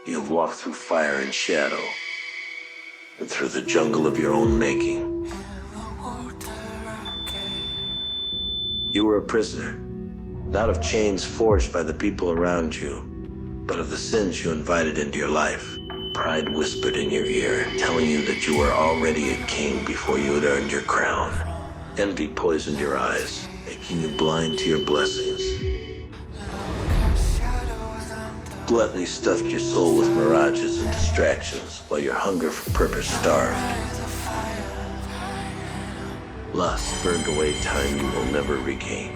You have walked through fire and shadow, and through the jungle of your own making. You were a prisoner, not of chains forged by the people around you, but of the sins you invited into your life. Pride whispered in your ear, telling you that you were already a king before you had earned your crown. Envy poisoned your eyes, making you blind to your blessings. Gluttony stuffed your soul with mirages and distractions, while your hunger for purpose starved. Lust burned away time you will never regain,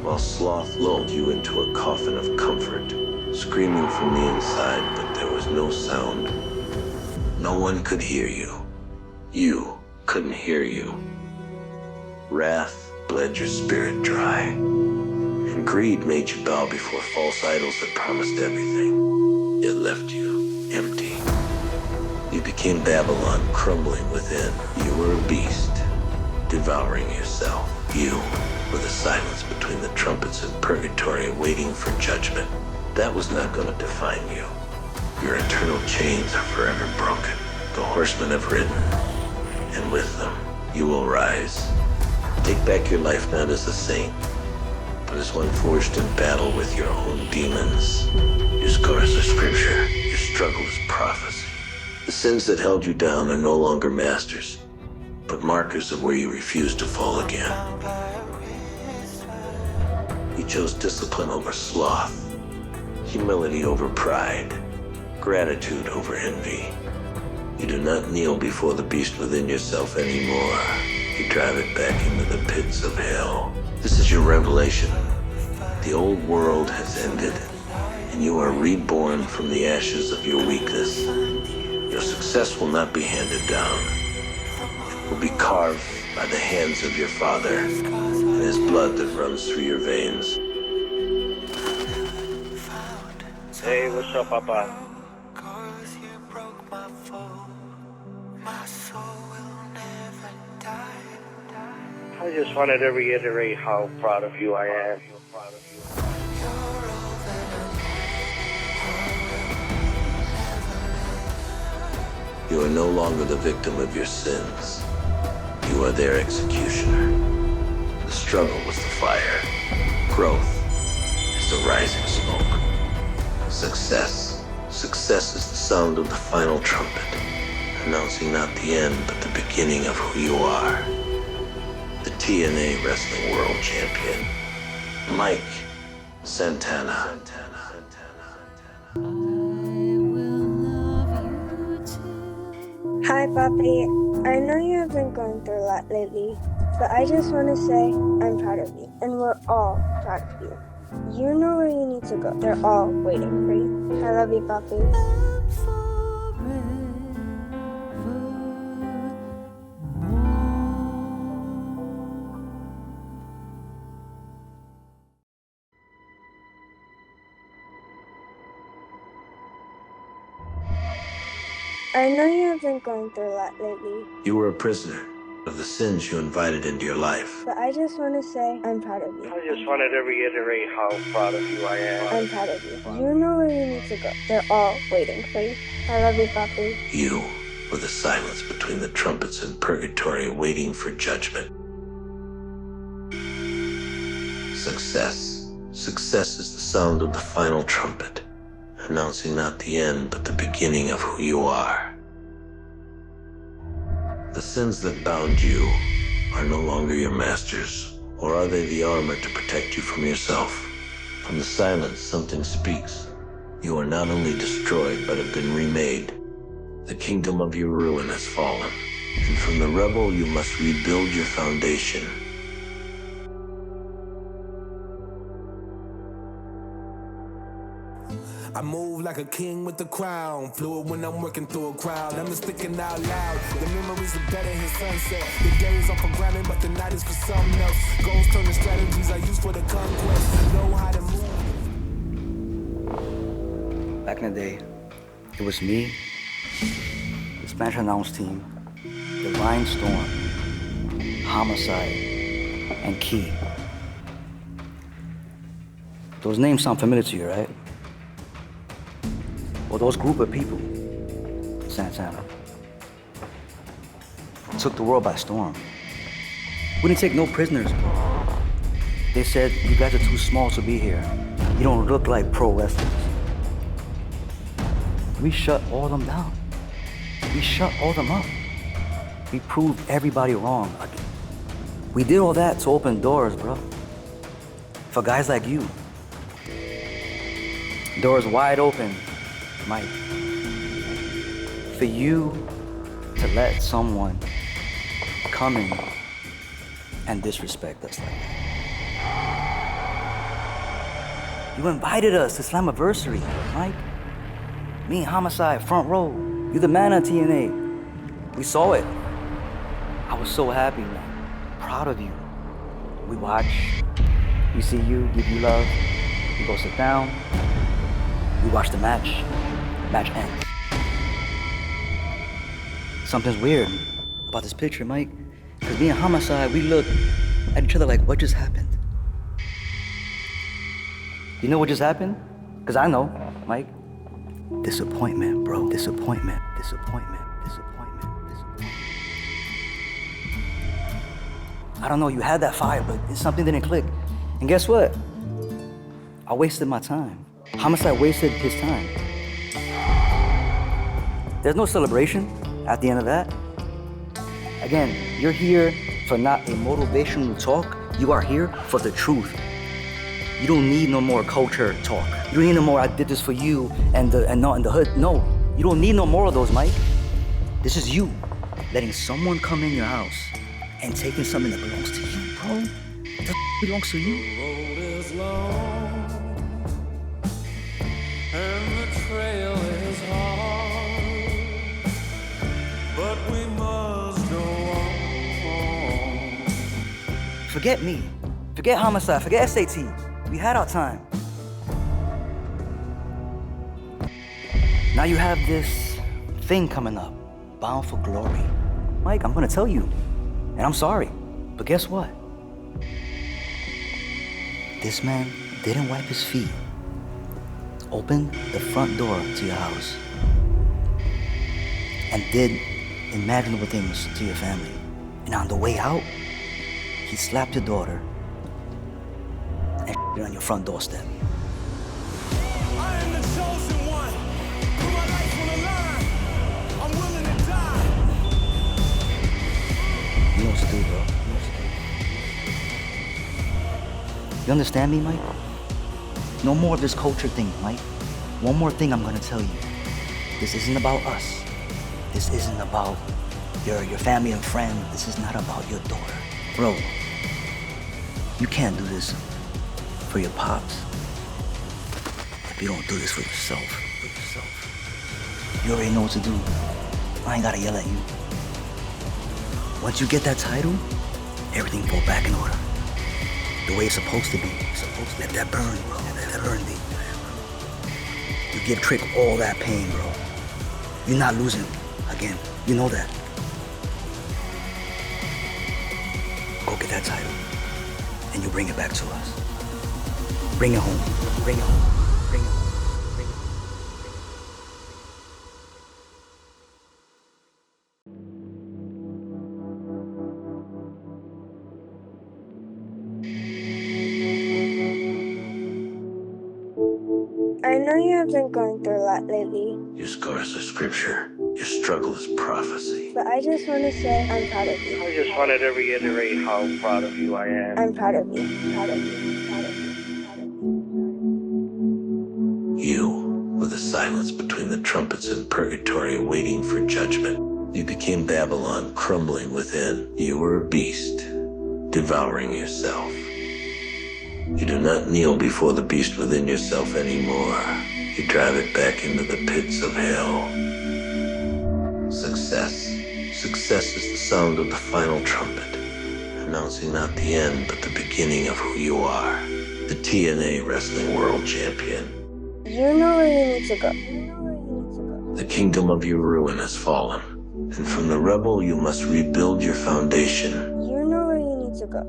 while sloth lulled you into a coffin of comfort, screaming from the inside, but there was no sound. No one could hear you. You couldn't hear you. Wrath bled your spirit dry, and greed made you bow before false idols that promised everything, yet left you empty. You became Babylon, crumbling within. You were a beast, devouring yourself. You were the silence between the trumpets in purgatory, waiting for judgment. That was not going to define you. Your eternal chains are forever broken. The horsemen have ridden, and with them, you will rise. Take back your life not as a saint, but as one forged in battle with your own demons. Your scars are scripture, your struggle is prophecy. The sins that held you down are no longer masters, but markers of where you refuse to fall again. You chose discipline over sloth, humility over pride, gratitude over envy. You do not kneel before the beast within yourself anymore. You drive it back into the pits of hell. This is your revelation. The old world has ended, and you are reborn from the ashes of your weakness. Your success will not be handed down. It will be carved by the hands of your father, and his blood that runs through your veins. Hey, what's up, Papa? I just wanted to reiterate how proud of you I am. You are no longer the victim of your sins. You are their executioner. The struggle was the fire. Growth is the rising smoke. Success is the sound of the final trumpet, announcing not the end, but the beginning of who you are. The TNA Wrestling World Champion, Mike Santana. Hi, Papi. I know you have been going through a lot lately, but I just want to say I'm proud of you, and we're all proud of you. You know where you need to go. They're all waiting for you. I love you, Papi. I know you have been going through a lot lately. You were a prisoner of the sins you invited into your life. But I just want to say I'm proud of you. I just wanted to reiterate how proud of you I am. I'm proud of you. You know where you need to go. They're all waiting for you. I love you, Papi. You were the silence between the trumpets in purgatory, waiting for judgment. Success is the sound of the final trumpet, announcing not the end, but the beginning of who you are. The sins that bound you are no longer your masters, or are they the armor to protect you from yourself? From the silence, something speaks. You are not only destroyed, but have been remade. The kingdom of your ruin has fallen, and from the rubble you must rebuild your foundation. I move like a king with the crown. Fluid when I'm working through a crowd. I'm just thinking out loud. The memories are better in sunset. The day is up for grabbing, but the night is for something else. Goals turn to strategies I use for the conquest. Know how to move. Back in the day, it was me, the Spanish announce team, Divine Storm, Homicide, and Key. Those names sound familiar to you, right? Well, those group of people, Santana, took the world by storm. We didn't take no prisoners, bro. They said, you guys are too small to be here. You don't look like pro wrestlers. We shut all of them down. We shut all of them up. We proved everybody wrong. We did all that to open doors, bro. For guys like you. Doors wide open, Mike. For you to let someone come in and disrespect us like that. You invited us to Slammiversary, Mike. Me and Homicide, front row. You're the man on TNA. We saw it. I was so happy, man. Proud of you. We watch. We see you, give you love. You go sit down. We watch the match. Match ends. Something's weird about this picture, Mike. Because me and Homicide, we look at each other like, what just happened? You know what just happened? Because I know, Mike. Disappointment, bro. Disappointment. Disappointment. Disappointment. Disappointment. I don't know, you had that fire, but something didn't click. And guess what? I wasted my time. Homicide wasted his time. There's no celebration at the end of that. Again, you're here for not a motivational talk. You are here for the truth. You don't need no more culture talk. You don't need no more, I did this for you and not in the hood. No, you don't need no more of those, Mike. This is you letting someone come in your house and taking something that belongs to you, bro. That belongs to you. The road is long and the trail is hard, but we must go on. Forget me. Forget Homicide. Forget SAT. We had our time. Now you have this thing coming up, Bound for Glory. Mike, I'm gonna tell you, and I'm sorry, but guess what? This man didn't wipe his feet, opened the front door to your house, and did imaginable things to your family. And on the way out, he slapped your daughter and on your front doorstep. I am the chosen one. Put my life on the line. I'm willing to die. You know what to do, bro. You understand me, Mike? No more of this culture thing, Mike. One more thing I'm gonna tell you. This isn't about us. This isn't about your family and friends. This is not about your daughter. Bro, you can't do this for your pops if you don't do this for yourself. You already know what to do. I ain't gotta yell at you. Once you get that title, everything fall back in order. The way it's supposed to be. Let that burn, bro. Let that burn deep. You give Trick all that pain, bro. You're not losing again. You know that. Go get that title, and you bring it back to us. Bring it home. Bring it home. Bring it home. Bring it home. I know you have been going through a lot lately, Your scars are scripture. Your struggle is prophecy. but I just want to say I'm proud of you. I just wanted to reiterate how proud of you I am. I'm proud of you. Proud of you. Proud of you. Proud of you. You were the silence between the trumpets in purgatory waiting for judgment. You became Babylon crumbling within. You were a beast, devouring yourself. You do not kneel before the beast within yourself anymore. You drive it back into the pits of hell. Success. Success is the sound of the final trumpet, announcing not the end, but the beginning of who you are. The TNA Wrestling World Champion. You know where you need to go. The kingdom of your ruin has fallen, and from the rebel you must rebuild your foundation. You know where you need to go.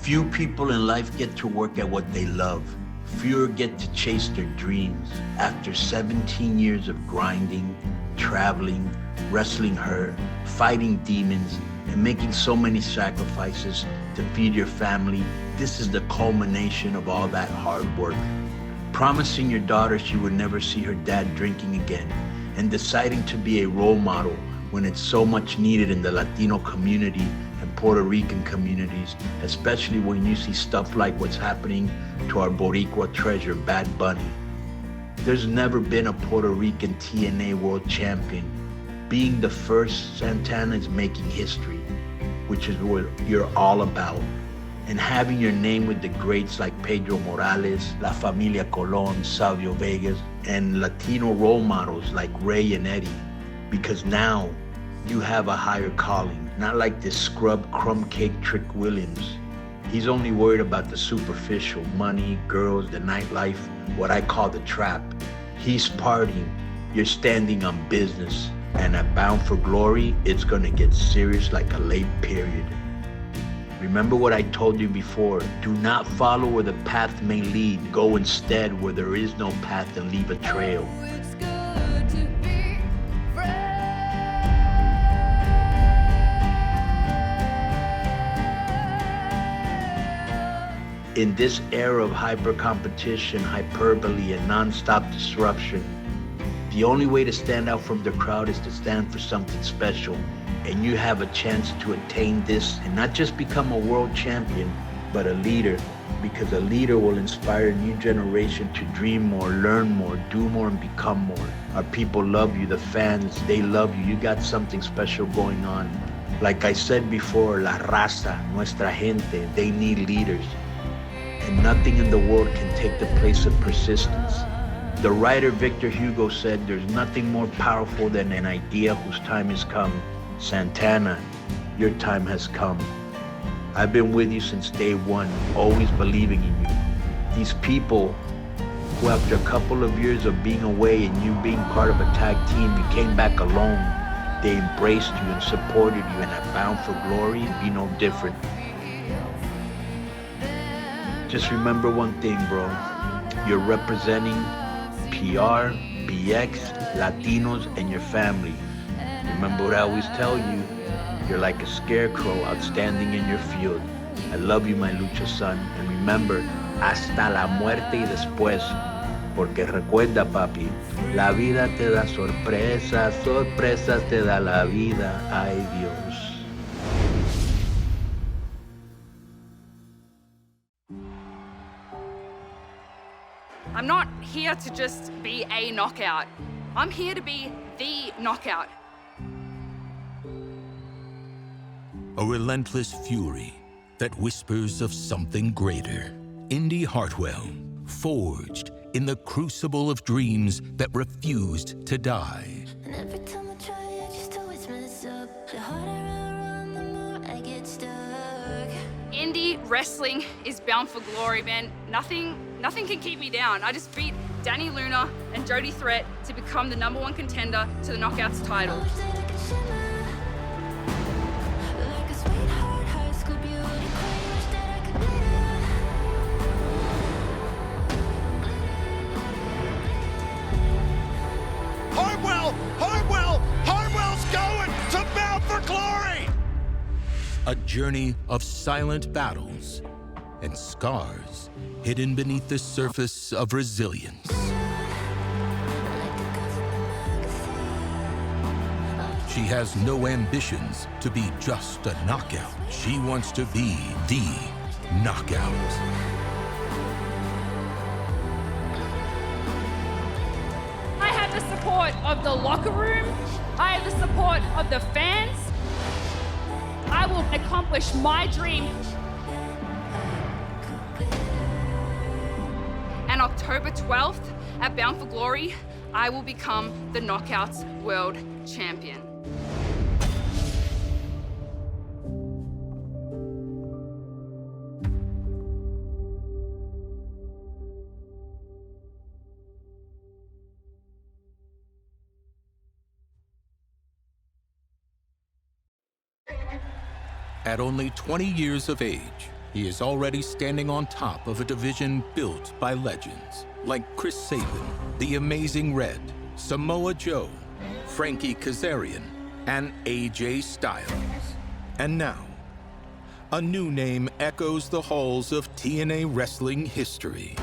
Few people in life get to work at what they love. Fewer get to chase their dreams. After 17 years of grinding, traveling, wrestling hurt, fighting demons, and making so many sacrifices to feed your family, this is the culmination of all that hard work. Promising your daughter she would never see her dad drinking again, and deciding to be a role model when it's so much needed in the Latino community and Puerto Rican communities, especially when you see stuff like what's happening to our Boricua treasure, Bad Bunny. There's never been a Puerto Rican TNA world champion. Being the first, Santana is making history, which is what you're all about. And having your name with the greats like Pedro Morales, La Familia Colon, Savio Vegas, and Latino role models like Ray and Eddie. Because now you have a higher calling, not like this scrub crumb cake Trick Williams. He's only worried about the superficial, money, girls, the nightlife, what I call the trap. He's partying, you're standing on business. And at Bound for Glory, it's gonna get serious like a late period. Remember what I told you before, do not follow where the path may lead. Go instead where there is no path and leave a trail. In this era of hyper-competition, hyperbole, and non-stop disruption, the only way to stand out from the crowd is to stand for something special. And you have a chance to attain this and not just become a world champion, but a leader, because a leader will inspire a new generation to dream more, learn more, do more, and become more. Our people love you, the fans, they love you. You got something special going on. Like I said before, la raza, nuestra gente, they need leaders. And nothing in the world can take the place of persistence. The writer Victor Hugo said, there's nothing more powerful than an idea whose time has come. Santana, your time has come. I've been with you since day one, always believing in you. These people who after a couple of years of being away and you being part of a tag team, you came back alone. They embraced you and supported you, and at Bound for Glory, be no different. Just remember one thing, bro. You're representing PR, BX, Latinos, and your family. Remember what I always tell you, you're like a scarecrow outstanding in your field. I love you, my lucha son, and remember, hasta la muerte y después. Porque recuerda, papi, la vida te da sorpresas, sorpresas te da la vida, ay Dios. I'm not here to just be a knockout. I'm here to be the knockout. A relentless fury that whispers of something greater. Indi Hartwell, forged in the crucible of dreams that refused to die. And every time I try, I just always mess up. The harder I run, the more I get stuck. Indie wrestling is bound for glory, man. Nothing can keep me down. I just beat Danny Luna and Jody Threat to become the #1 contender to the Knockouts title. I wish that I could shimmer. Like a sweetheart, high school beauty queen. Wish that I could Hartwell's going to Bound for Glory! A journey of silent battles and scars hidden beneath the surface of resilience. She has no ambitions to be just a knockout. She wants to be the knockout. I have the support of the locker room. I have the support of the fans. I will accomplish my dream. And October 12th at Bound for Glory, I will become the Knockouts World Champion. At only 20 years of age, he is already standing on top of a division built by legends like Chris Sabin, the Amazing Red, Samoa Joe, Frankie Kazarian, and AJ Styles. And now, a new name echoes the halls of TNA wrestling history.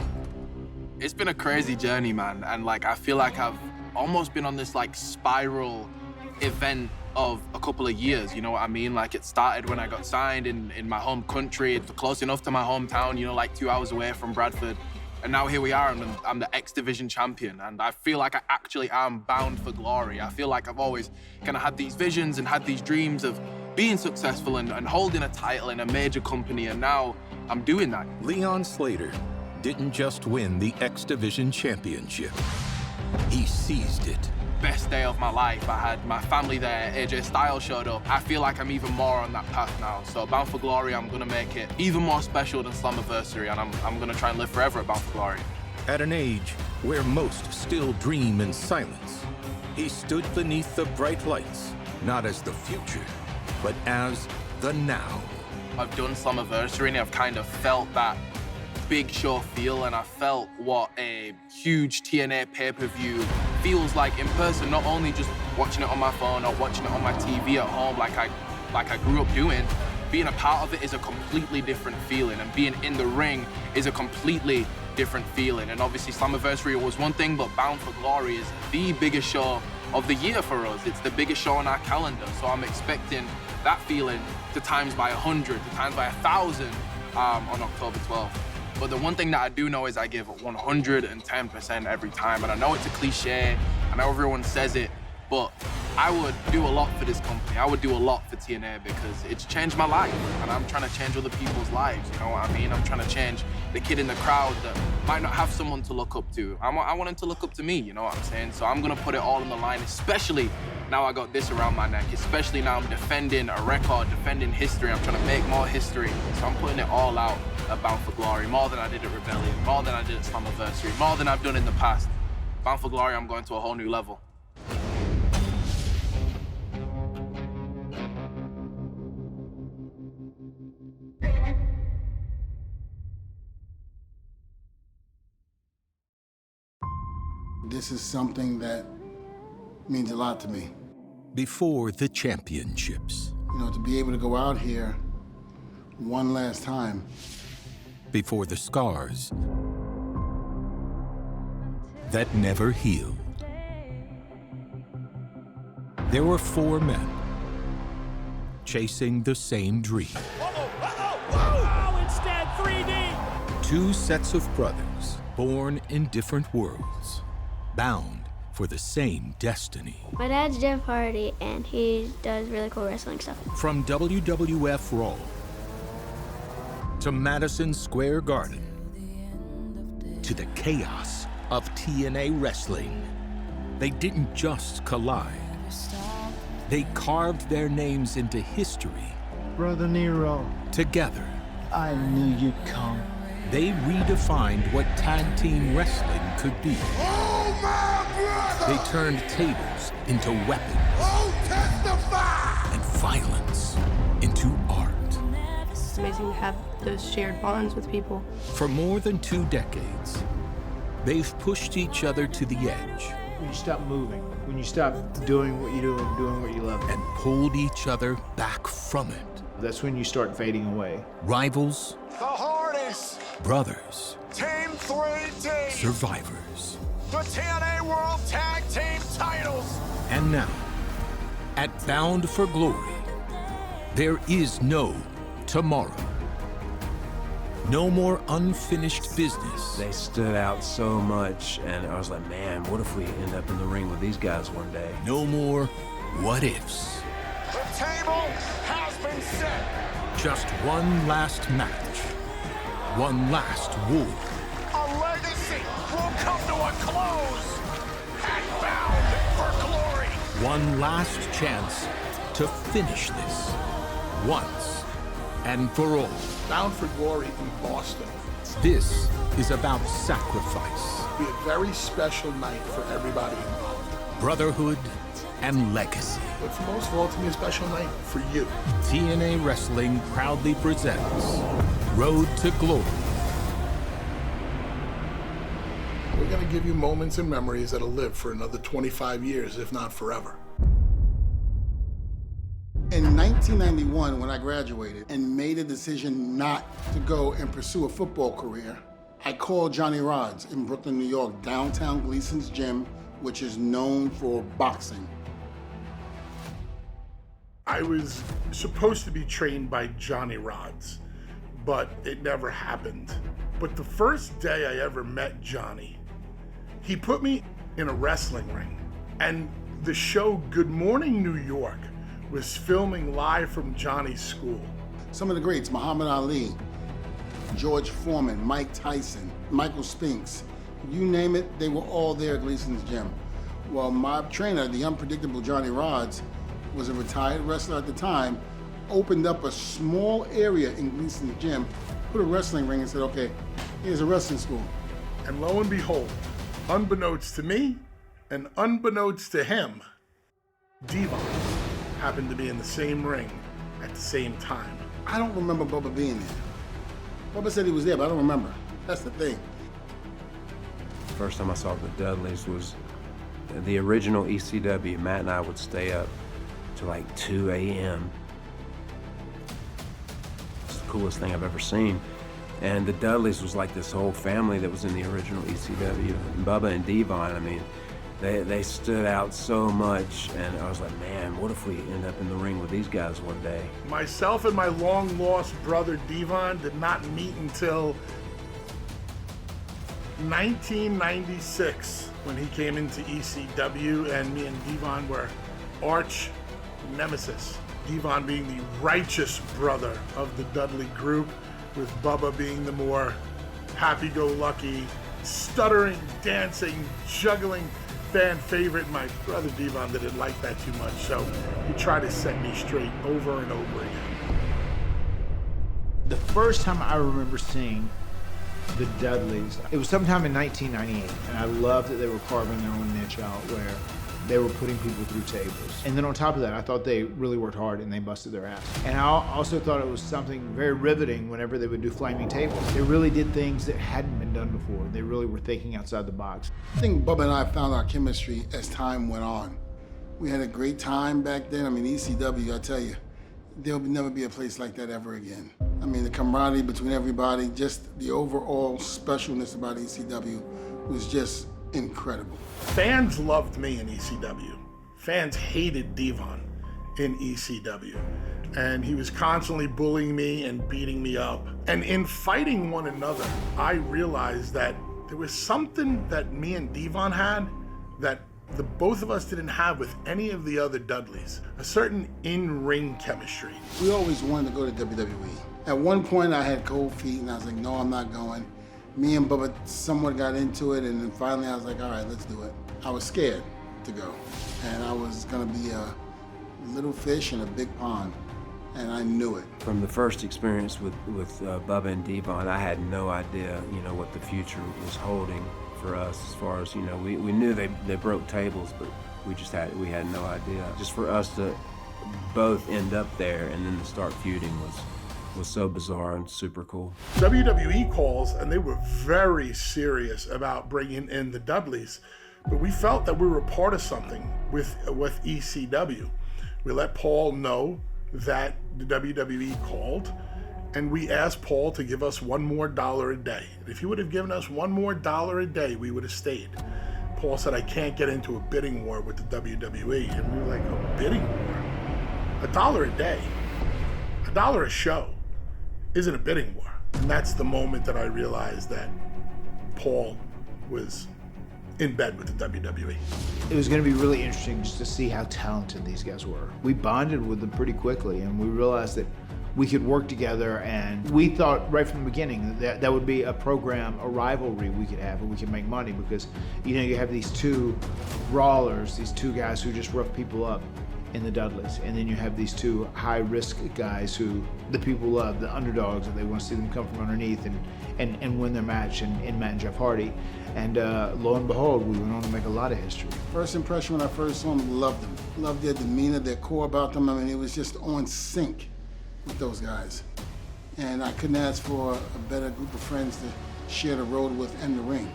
It's been a crazy journey, man, and like I feel like I've almost been on this like spiral event of a couple of years, you know what I mean? Like it started when I got signed in my home country. It's close enough to my hometown, you know, like 2 hours away from Bradford. And now here we are, and I'm the X Division champion, and I feel like I actually am bound for glory. I feel like I've always kind of had these visions and had these dreams of being successful and holding a title in a major company, and now I'm doing that. Leon Slater didn't just win the X Division championship. He seized it. Best day of my life. I had my family there, AJ Styles showed up. I feel like I'm even more on that path now. So Bound for Glory, I'm gonna make it even more special than Slammiversary, and I'm gonna try and live forever at Bound for Glory. At an age where most still dream in silence, he stood beneath the bright lights, not as the future, but as the now. I've done Slammiversary and I've kind of felt that big show feel, and I felt what a huge TNA pay-per-view feels like in person, not only just watching it on my phone or watching it on my TV at home like I grew up doing. Being a part of it is a completely different feeling, and being in the ring is a completely different feeling. And obviously Slammiversary was one thing, but Bound for Glory is the biggest show of the year for us. It's the biggest show on our calendar, so I'm expecting that feeling to times by 100, to times by 1,000 on October 12th. But the one thing that I do know is I give 110% every time. And I know it's a cliche, I know everyone says it, but I would do a lot for this company. I would do a lot for TNA because it's changed my life. And I'm trying to change other people's lives, you know what I mean? I'm trying to change the kid in the crowd that might not have someone to look up to. I want him to look up to me, you know what I'm saying? So I'm gonna put it all on the line, especially now I got this around my neck, especially now I'm defending a record, defending history. I'm trying to make more history. So I'm putting it all out at Bound for Glory, more than I did at Rebellion, more than I did at Slammiversary, more than I've done in the past. Bound for Glory, I'm going to a whole new level. This is something that means a lot to me. Before the championships. You know, to be able to go out here one last time. Before the scars that never healed. There were 4 men chasing the same dream. Instead, 3D. 2 sets of brothers born in different worlds, bound for the same destiny. My dad's Jeff Hardy, and he does really cool wrestling stuff. From WWF Raw to Madison Square Garden to the chaos of TNA wrestling, they didn't just collide. They carved their names into history. Brother Nero. Together. I knew you'd come. They redefined what tag team wrestling could be. Oh, my brother! They turned tables into weapons. Oh, testify! And violence into art. It's amazing to have those shared bonds with people. For more than 2 decades, they've pushed each other to the edge. When you stop moving, when you stop doing what you do and doing what you love. And pulled each other back from it. That's when you start fading away. Rivals. The hardest. Brothers. Team 3D. Survivors. The TNA World Tag Team titles. And now, at Bound for Glory, there is no tomorrow. No more unfinished business. They stood out so much, and I was like, man, what if we end up in the ring with these guys one day? No more what ifs. The table has been set. Just one last match. One last war. A legacy will come to a close at Bound for Glory. One last chance to finish this once and for all. Bound for Glory in Boston. This is about sacrifice. It'll be a very special night for everybody involved. Brotherhood and legacy. But for most of all, to me, a special night for you. TNA Wrestling proudly presents Road to Glory. We're going to give you moments and memories that'll live for another 25 years, if not forever. In 1991, when I graduated and made a decision not to go and pursue a football career, I called Johnny Rods in Brooklyn, New York, downtown Gleason's gym, which is known for boxing. I was supposed to be trained by Johnny Rods, but it never happened. But the first day I ever met Johnny, he put me in a wrestling ring, and the show Good Morning New York was filming live from Johnny's school. Some of the greats, Muhammad Ali, George Foreman, Mike Tyson, Michael Spinks, you name it, they were all there at Gleason's gym. Well, my trainer, the unpredictable Johnny Rods, was a retired wrestler at the time, opened up a small area in Gleason's gym, put a wrestling ring and said, okay, here's a wrestling school. And lo and behold, unbeknownst to me and unbeknownst to him, Devon happened to be in the same ring at the same time. I don't remember Bubba being there. Bubba said he was there, but I don't remember. That's the thing. First time I saw the Dudleys was the original ECW. Matt and I would stay up to like 2 a.m. It's the coolest thing I've ever seen. And the Dudleys was like this whole family that was in the original ECW. And Bubba and Devon, I mean, they stood out so much, and I was like, man, what if we end up in the ring with these guys one day? Myself and my long-lost brother Devon did not meet until 1996 when he came into ECW, and me and Devon were arch nemesis. Devon being the righteous brother of the Dudley group, with Bubba being the more happy-go-lucky, stuttering, dancing, juggling fan favorite. My brother Devon didn't like that too much, so he tried to set me straight over and over again. The first time I remember seeing the Dudleys, it was sometime in 1998, and I loved that they were carving their own niche out where they were putting people through tables. And then on top of that, I thought they really worked hard and they busted their ass. And I also thought it was something very riveting whenever they would do flaming tables. They really did things that hadn't been done before. They really were thinking outside the box. I think Bubba and I found our chemistry as time went on. We had a great time back then. I mean, ECW, I tell you, there'll never be a place like that ever again. I mean, the camaraderie between everybody, just the overall specialness about ECW was just incredible. Fans loved me in ECW. Fans hated Devon in ECW. And he was constantly bullying me and beating me up. And in fighting one another, I realized that there was something that me and Devon had that the both of us didn't have with any of the other Dudleys. A certain in-ring chemistry. We always wanted to go to WWE. At one point I had cold feet and I was like, no, I'm not going. Me and Bubba somewhat got into it, and then finally I was like, all right, let's do it. I was scared to go, and I was gonna be a little fish in a big pond, and I knew it. From the first experience with Bubba and Devon, I had no idea, what the future was holding for us as far as, we knew they broke tables, but we had no idea. Just for us to both end up there and then to start feuding was so bizarre and super cool. WWE calls, and they were very serious about bringing in the Dudleys, but we felt that we were part of something with ECW. We let Paul know that the WWE called, and we asked Paul to give us $1 more a day. And if he would have given us $1 more a day, we would have stayed. Paul said, I can't get into a bidding war with the WWE. And we were like, a bidding war? $1 a day, $1 a show isn't a bidding war. And that's the moment that I realized that Paul was in bed with the WWE. It was going to be really interesting just to see how talented these guys were. We bonded with them pretty quickly, and we realized that we could work together, and we thought right from the beginning that that would be a program, a rivalry we could have, and we could make money because, you have these two brawlers, these two guys who just rough people up in the Dudleys. And then you have these two high-risk guys who the people love, the underdogs, and they want to see them come from underneath and win their match, and Matt and Jeff Hardy. And lo and behold, we went on to make a lot of history. First impression when I first saw them, loved them. Loved their demeanor, their core about them. I mean, it was just on sync with those guys. And I couldn't ask for a better group of friends to share the road with and the ring.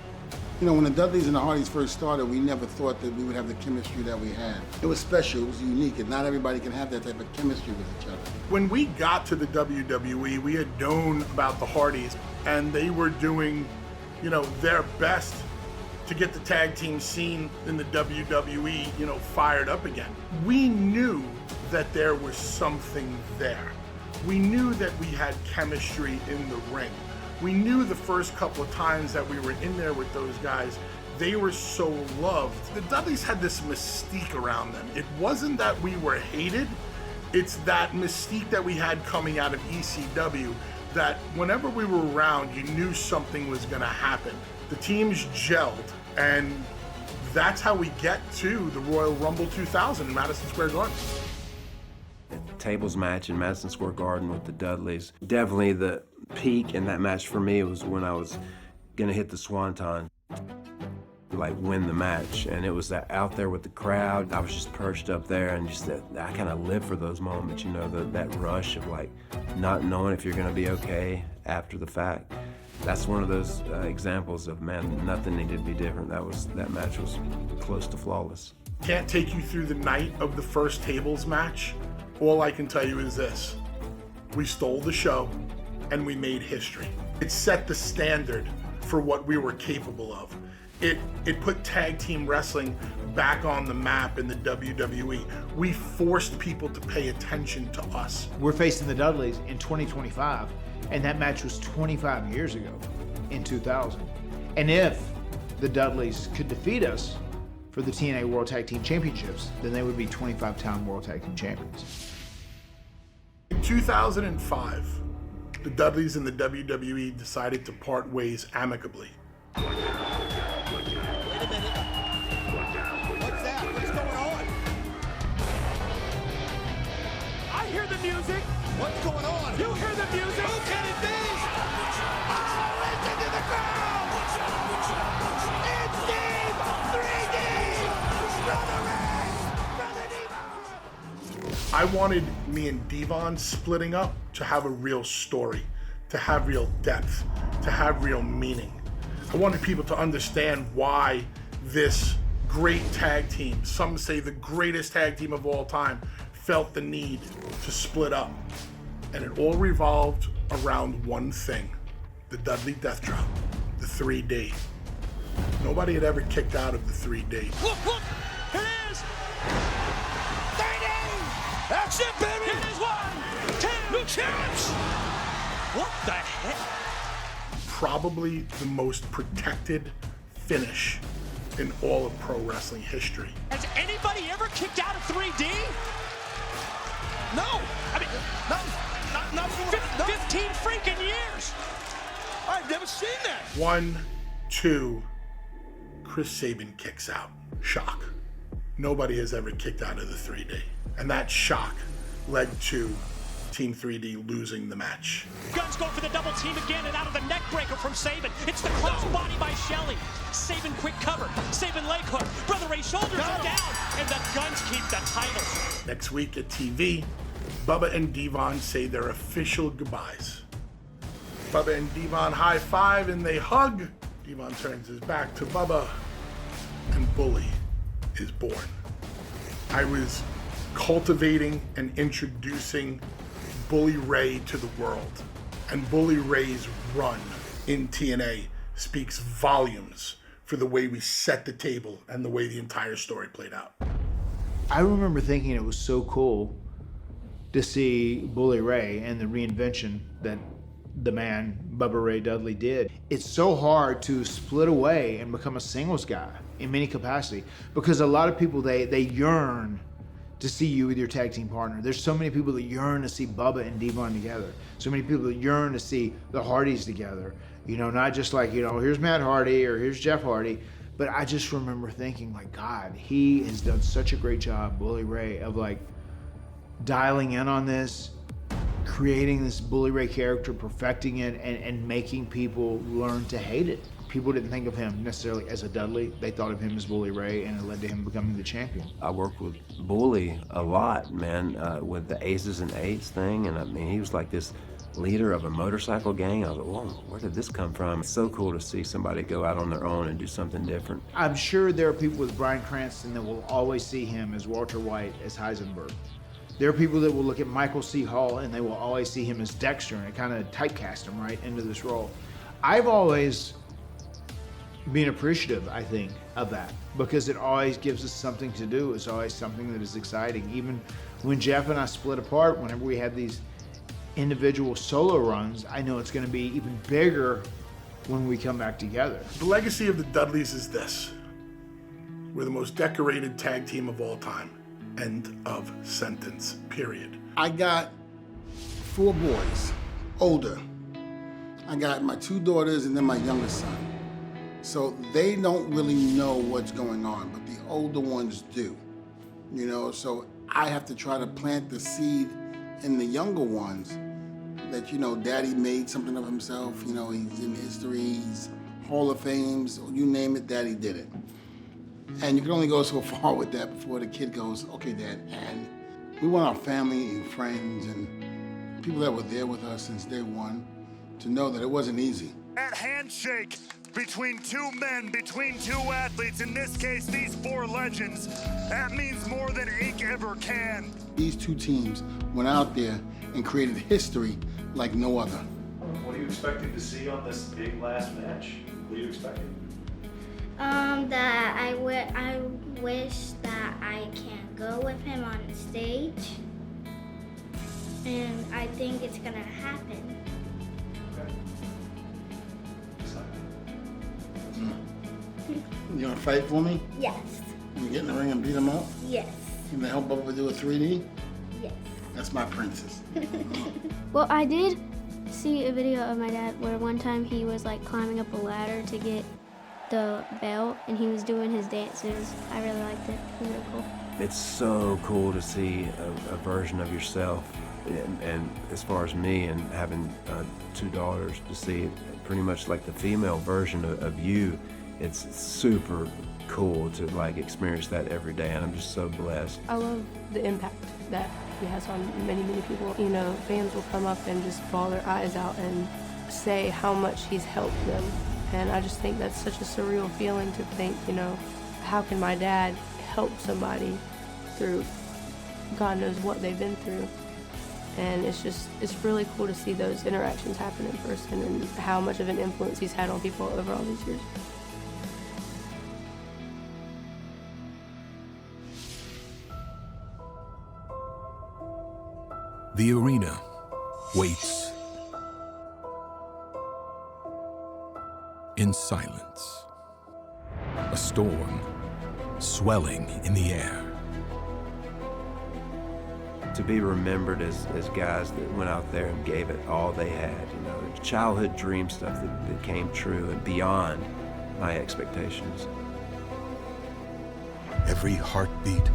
You know, when the Dudleys and the Hardys first started, we never thought that we would have the chemistry that we had. It was special, it was unique, and not everybody can have that type of chemistry with each other. When we got to the WWE, we had known about the Hardys, and they were doing, you know, their best to get the tag team scene in the WWE, you know, fired up again. We knew that there was something there. We knew that we had chemistry in the ring. We knew the first couple of times that we were in there with those guys, they were so loved. The Dudleys had this mystique around them. It wasn't that we were hated, it's that mystique that we had coming out of ECW, that whenever we were around, you knew something was gonna happen. The teams gelled, and that's how we get to the Royal Rumble 2000 in Madison Square Garden. The tables match in Madison Square Garden with the Dudleys. Definitely the peak in that match for me was when I was gonna hit the Swanton, like win the match. And it was that out there with the crowd. I was just perched up there, and just that I kind of live for those moments, you know, that rush of like not knowing if you're gonna be okay after the fact. That's one of those examples of, man, nothing needed to be different. That match was close to flawless. Can't take you through the night of the first tables match. All I can tell you is this: we stole the show and we made history. It set the standard for what we were capable of. It put tag team wrestling back on the map in the WWE. We forced people to pay attention to us. We're facing the Dudleys in 2025, and that match was 25 years ago in 2000. And if the Dudleys could defeat us for the TNA World Tag Team Championships, then they would be 25-time World Tag Team Champions. In 2005, the Dudleys and the WWE decided to part ways amicably. Wait a minute. What's that? What's going on? I hear the music. What's going on? You hear the music? Who can it be? Oh, it's into the crowd! It's Steve 3D! Brother Ray! Brother Devon! I wanted me and Devon splitting up to have a real story, to have real depth, to have real meaning. I wanted people to understand why this great tag team, some say the greatest tag team of all time, felt the need to split up. And it all revolved around one thing: the Dudley Death Drop, the 3D. Nobody had ever kicked out of the 3D. Look! Here it is! 3D! That's it, baby! It is 1, 2, new champs! What the heck? Probably the most protected finish in all of pro wrestling history. Has anybody ever kicked out of 3D? No! I mean, not for 15 freaking years! I've never seen that! 1, 2, Chris Sabin kicks out. Shock. Nobody has ever kicked out of the 3D. And that shock led to Team 3D losing the match. Guns go for the double team again, and out of the neck breaker from Sabin. It's the close body by Shelley. Sabin quick cover. Sabin leg hook. Brother Ray shoulders are down, and the Guns keep the titles. Next week at TV, Bubba and Devon say their official goodbyes. Bubba and Devon high five and they hug. Devon turns his back to Bubba, and Bully is born. I was cultivating and introducing Bully Ray to the world. And Bully Ray's run in TNA speaks volumes for the way we set the table and the way the entire story played out. I remember thinking it was so cool to see Bully Ray and the reinvention that the man, Bubba Ray Dudley, did. It's so hard to split away and become a singles guy in many capacity, because a lot of people, they yearn to see you with your tag team partner. There's so many people that yearn to see Bubba and Devon together. So many people that yearn to see the Hardys together. You know, not just like, you know, here's Matt Hardy or here's Jeff Hardy, But I just remember thinking, like, God, he has done such a great job, Bully Ray, of like dialing in on this, creating this Bully Ray character, perfecting it, and making people learn to hate it. People didn't think of him necessarily as a Dudley. They thought of him as Bully Ray, and it led to him becoming the champion. I worked with Bully a lot, man, with the Aces and Eights thing, and I mean, he was like this leader of a motorcycle gang. I was like, whoa, where did this come from? It's so cool to see somebody go out on their own and do something different. I'm sure there are people with Bryan Cranston that will always see him as Walter White, as Heisenberg. There are people that will look at Michael C. Hall and they will always see him as Dexter, and it kind of typecast him right into this role. I've always been appreciative, I think, of that, because it always gives us something to do. It's always something that is exciting. Even when Jeff and I split apart, whenever we had these individual solo runs, I know it's going to be even bigger when we come back together. The legacy of the Dudleys is this: we're the most decorated tag team of all time. End of sentence, period. I got 4 boys, older. I got my 2 daughters and then my youngest son. So they don't really know what's going on, but the older ones do. You know, so I have to try to plant the seed in the younger ones that, you know, Daddy made something of himself. You know, he's in history, he's Hall of Fames, you name it, Daddy did it. And you can only go so far with that before the kid goes, okay, Dad. And we want our family and friends and people that were there with us since day one to know that it wasn't easy. That handshake between 2 men, between 2 athletes, in this case, these 4 legends, that means more than ink ever can. These 2 teams went out there and created history like no other. What are you expecting to see on this big last match? What are you expecting? That I wish that I can go with him on stage, and I think it's gonna happen. You gonna fight for me? Yes. You get in the ring and beat them up? Yes. You gonna help Bubba do a 3D? Yes. That's my princess. Well, I did see a video of my dad where one time he was like climbing up a ladder to get the belt, and he was doing his dances. I really liked it. It was really cool. It's so cool to see a version of yourself, and as far as me and having 2 daughters, to see pretty much like the female version of you, it's super cool to like experience that every day, and I'm just so blessed. I love the impact that he has on many, many people. You know, fans will come up and just bawl their eyes out and say how much he's helped them. And I just think that's such a surreal feeling to think, you know, how can my dad help somebody through God knows what they've been through. And it's really cool to see those interactions happen in person and how much of an influence he's had on people over all these years. The arena waits in silence. A storm swelling in the air. To be remembered as guys that went out there and gave it all they had, you know, childhood dream stuff that came true and beyond my expectations. Every heartbeat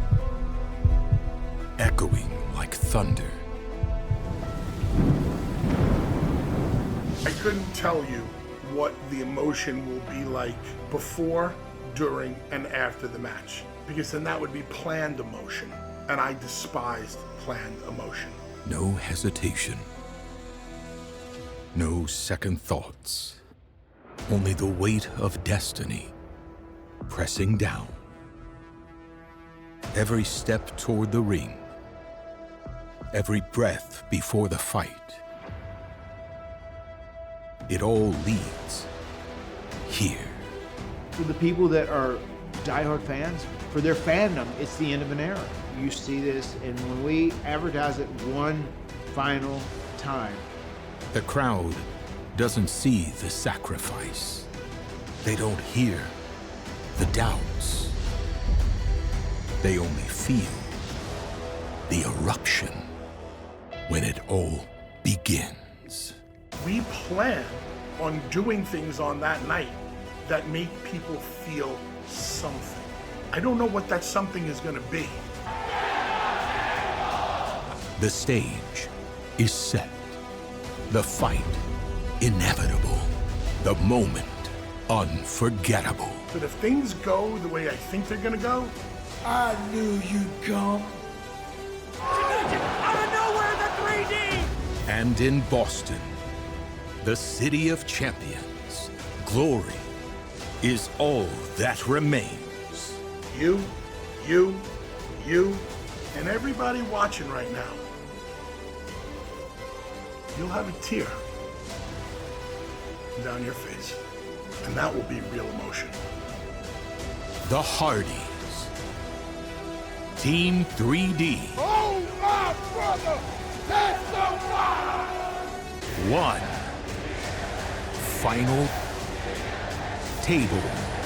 echoing like thunder. I couldn't tell you what the emotion will be like before, during, and after the match, because then that would be planned emotion, and I despised planned emotion. No hesitation. No second thoughts. Only the weight of destiny pressing down. Every step toward the ring. Every breath before the fight. It all leads here. For the people that are diehard fans, for their fandom, it's the end of an era. You see this, and when we advertise it one final time, the crowd doesn't see the sacrifice. They don't hear the doubts. They only feel the eruption when it all begins. We planned on doing things on that night that make people feel something. I don't know what that something is going to be. The stage is set. The fight inevitable. The moment unforgettable. But if things go the way I think they're going to go, I knew you'd come. Out of nowhere, the 3D! And in Boston, the city of champions, glory is all that remains. you, and everybody watching right now, you'll have a tear down your face. And that will be real emotion. The Hardys. Team 3D. Oh, my brother! That's the fire! One final table